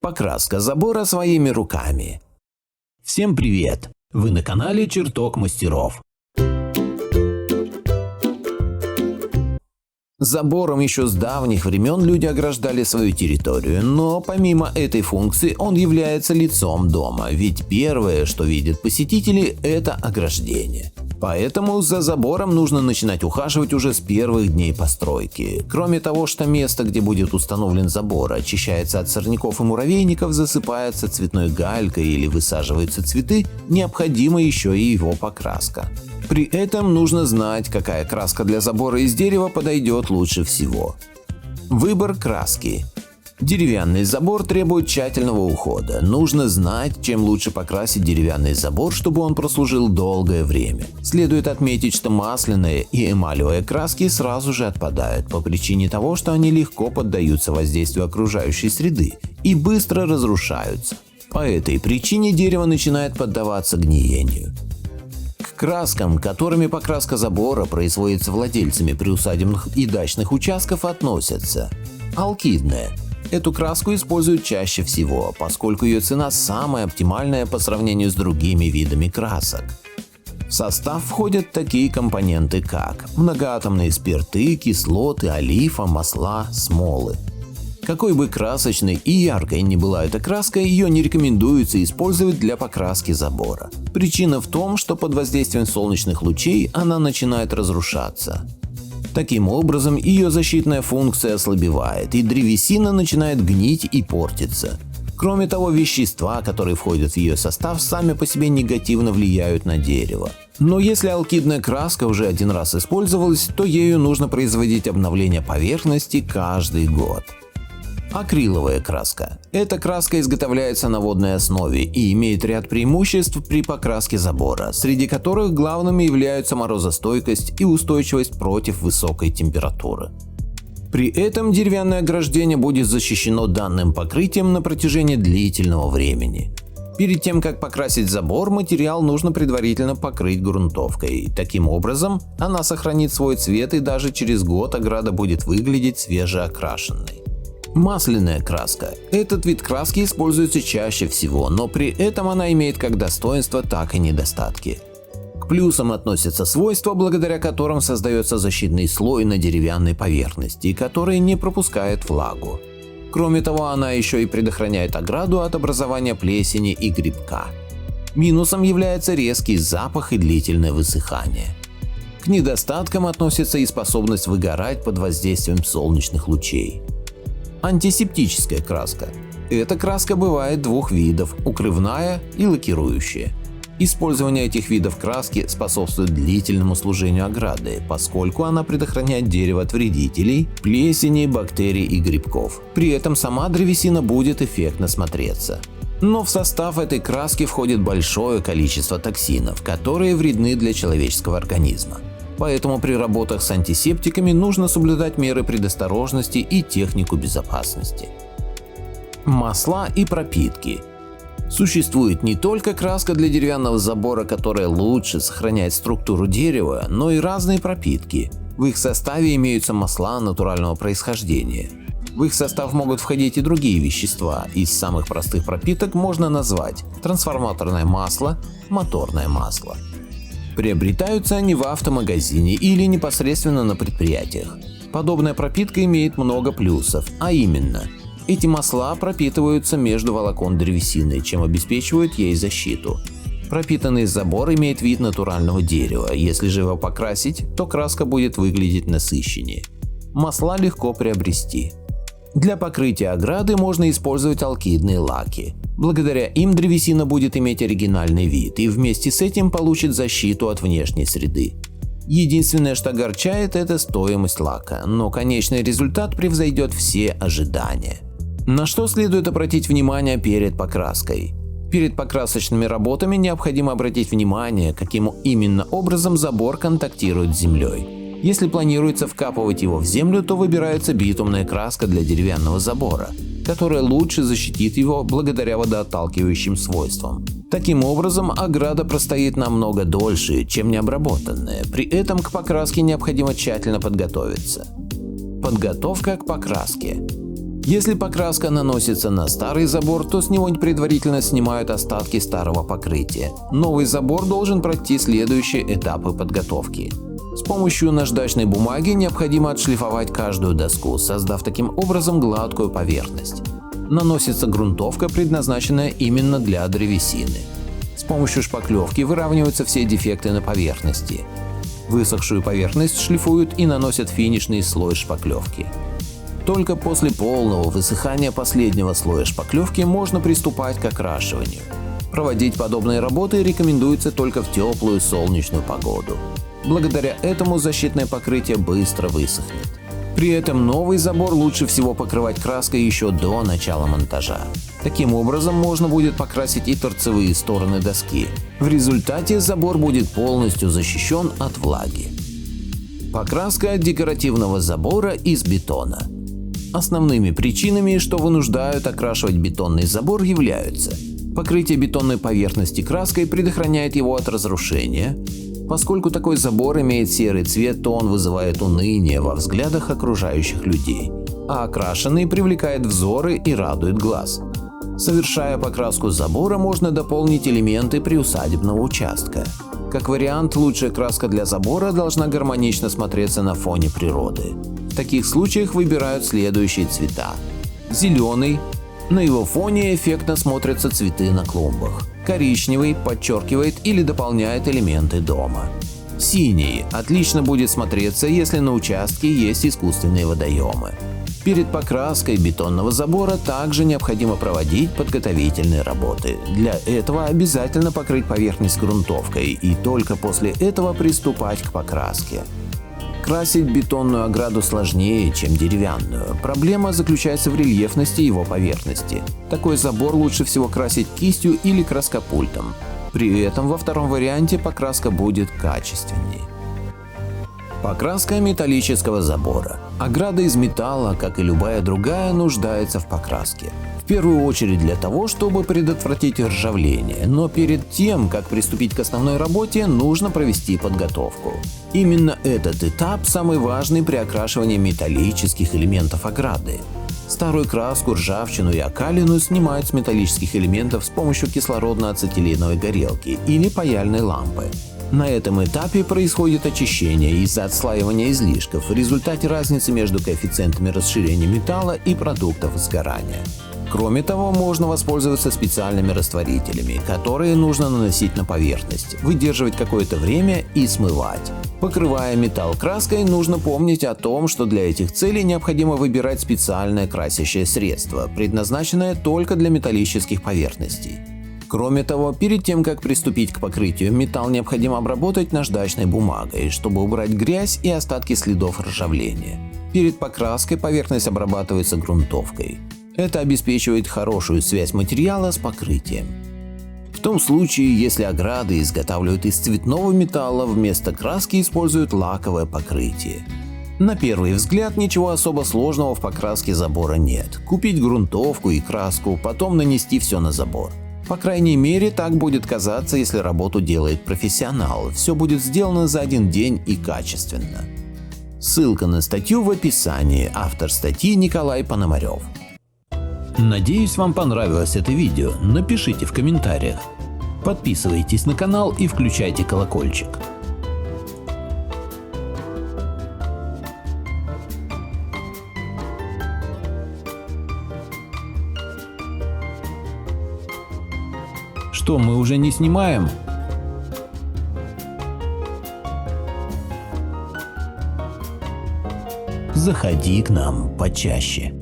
Покраска забора своими руками. Всем привет! Вы на канале Чертог Мастеров. Забором еще с давних времен люди ограждали свою территорию, но помимо этой функции он является лицом дома, ведь первое, что видят посетители, это ограждение. Поэтому за забором нужно начинать ухаживать уже с первых дней постройки. Кроме того, что место, где будет установлен забор, очищается от сорняков и муравейников, засыпается цветной галькой или высаживаются цветы, необходима еще и его покраска. При этом нужно знать, какая краска для забора из дерева подойдет лучше всего. Выбор краски. Деревянный забор требует тщательного ухода. Нужно знать, чем лучше покрасить деревянный забор, чтобы он прослужил долгое время. Следует отметить, что масляные и эмалевые краски сразу же отпадают по причине того, что они легко поддаются воздействию окружающей среды и быстро разрушаются. По этой причине дерево начинает поддаваться гниению. К краскам, которыми покраска забора производится владельцами приусадебных и дачных участков, относятся алкидная. Эту краску используют чаще всего, поскольку ее цена самая оптимальная по сравнению с другими видами красок. В состав входят такие компоненты, как многоатомные спирты, кислоты, олифа, масла, смолы. Какой бы красочной и яркой ни была эта краска, ее не рекомендуется использовать для покраски забора. Причина в том, что под воздействием солнечных лучей она начинает разрушаться. Таким образом, ее защитная функция ослабевает, и древесина начинает гнить и портиться. Кроме того, вещества, которые входят в ее состав, сами по себе негативно влияют на дерево. Но если алкидная краска уже один раз использовалась, то ею нужно производить обновление поверхности каждый год. Акриловая краска. Эта краска изготовляется на водной основе и имеет ряд преимуществ при покраске забора, среди которых главными являются морозостойкость и устойчивость против высокой температуры. При этом деревянное ограждение будет защищено данным покрытием на протяжении длительного времени. Перед тем, как покрасить забор, материал нужно предварительно покрыть грунтовкой. Таким образом, она сохранит свой цвет, и даже через год ограда будет выглядеть свежеокрашенной. Масляная краска. Этот вид краски используется чаще всего, но при этом она имеет как достоинства, так и недостатки. К плюсам относятся свойства, благодаря которым создается защитный слой на деревянной поверхности, который не пропускает влагу. Кроме того, она еще и предохраняет ограду от образования плесени и грибка. Минусом является резкий запах и длительное высыхание. К недостаткам относится и способность выгорать под воздействием солнечных лучей. Антисептическая краска. Эта краска бывает двух видов – укрывная и лакирующая. Использование этих видов краски способствует длительному служению ограды, поскольку она предохраняет дерево от вредителей, плесени, бактерий и грибков. При этом сама древесина будет эффектно смотреться. Но в состав этой краски входит большое количество токсинов, которые вредны для человеческого организма. Поэтому при работах с антисептиками нужно соблюдать меры предосторожности и технику безопасности. Масла и пропитки. Существует не только краска для деревянного забора, которая лучше сохраняет структуру дерева, но и разные пропитки. В их составе имеются масла натурального происхождения. В их состав могут входить и другие вещества. Из самых простых пропиток можно назвать трансформаторное масло, моторное масло. Приобретаются они в автомагазине или непосредственно на предприятиях. Подобная пропитка имеет много плюсов, а именно, эти масла пропитываются между волокон древесины, чем обеспечивают ей защиту. Пропитанный забор имеет вид натурального дерева, если же его покрасить, то краска будет выглядеть насыщеннее. Масла легко приобрести. Для покрытия ограды можно использовать алкидные лаки. Благодаря им древесина будет иметь оригинальный вид и вместе с этим получит защиту от внешней среды. Единственное, что огорчает, это стоимость лака, но конечный результат превзойдет все ожидания. На что следует обратить внимание перед покраской? Перед покрасочными работами необходимо обратить внимание, каким именно образом забор контактирует с землей. Если планируется вкапывать его в землю, то выбирается битумная краска для деревянного забора, которая лучше защитит его благодаря водоотталкивающим свойствам. Таким образом, ограда простоит намного дольше, чем необработанная. При этом к покраске необходимо тщательно подготовиться. Подготовка к покраске. Если покраска наносится на старый забор, то с него предварительно снимают остатки старого покрытия. Новый забор должен пройти следующие этапы подготовки. С помощью наждачной бумаги необходимо отшлифовать каждую доску, создав таким образом гладкую поверхность. Наносится грунтовка, предназначенная именно для древесины. С помощью шпаклевки выравниваются все дефекты на поверхности. Высохшую поверхность шлифуют и наносят финишный слой шпаклевки. Только после полного высыхания последнего слоя шпаклевки можно приступать к окрашиванию. Проводить подобные работы рекомендуется только в теплую солнечную погоду. Благодаря этому защитное покрытие быстро высохнет. При этом новый забор лучше всего покрывать краской еще до начала монтажа. Таким образом можно будет покрасить и торцевые стороны доски. В результате забор будет полностью защищен от влаги. Покраска декоративного забора из бетона. Основными причинами, что вынуждают окрашивать бетонный забор, являются: покрытие бетонной поверхности краской предохраняет его от разрушения. Поскольку такой забор имеет серый цвет, то он вызывает уныние во взглядах окружающих людей, а окрашенный привлекает взоры и радует глаз. Совершая покраску забора, можно дополнить элементы приусадебного участка. Как вариант, лучшая краска для забора должна гармонично смотреться на фоне природы. В таких случаях выбирают следующие цвета. Зеленый. На его фоне эффектно смотрятся цветы на клумбах. Коричневый подчеркивает или дополняет элементы дома. Синий отлично будет смотреться, если на участке есть искусственные водоемы. Перед покраской бетонного забора также необходимо проводить подготовительные работы. Для этого обязательно покрыть поверхность грунтовкой и только после этого приступать к покраске. Красить бетонную ограду сложнее, чем деревянную. Проблема заключается в рельефности его поверхности. Такой забор лучше всего красить кистью или краскопультом. При этом во втором варианте покраска будет качественнее. Покраска металлического забора. Ограда из металла, как и любая другая, нуждается в покраске. В первую очередь для того, чтобы предотвратить ржавление, но перед тем, как приступить к основной работе, нужно провести подготовку. Именно этот этап самый важный при окрашивании металлических элементов ограды. Старую краску, ржавчину и окалину снимают с металлических элементов с помощью кислородно-ацетиленовой горелки или паяльной лампы. На этом этапе происходит очищение из-за отслаивания излишков в результате разницы между коэффициентами расширения металла и продуктов сгорания. Кроме того, можно воспользоваться специальными растворителями, которые нужно наносить на поверхность, выдерживать какое-то время и смывать. Покрывая металл краской, нужно помнить о том, что для этих целей необходимо выбирать специальное красящее средство, предназначенное только для металлических поверхностей. Кроме того, перед тем, как приступить к покрытию, металл необходимо обработать наждачной бумагой, чтобы убрать грязь и остатки следов ржавления. Перед покраской поверхность обрабатывается грунтовкой. Это обеспечивает хорошую связь материала с покрытием. В том случае, если ограды изготавливают из цветного металла, вместо краски используют лаковое покрытие. На первый взгляд ничего особо сложного в покраске забора нет. Купить грунтовку и краску, потом нанести все на забор. По крайней мере, так будет казаться, если работу делает профессионал. Все будет сделано за один день и качественно. Ссылка на статью в описании. Автор статьи Николай Пономарев. Надеюсь, вам понравилось это видео. Напишите в комментариях. Подписывайтесь на канал и включайте колокольчик. Что, мы уже не снимаем? Заходи к нам почаще.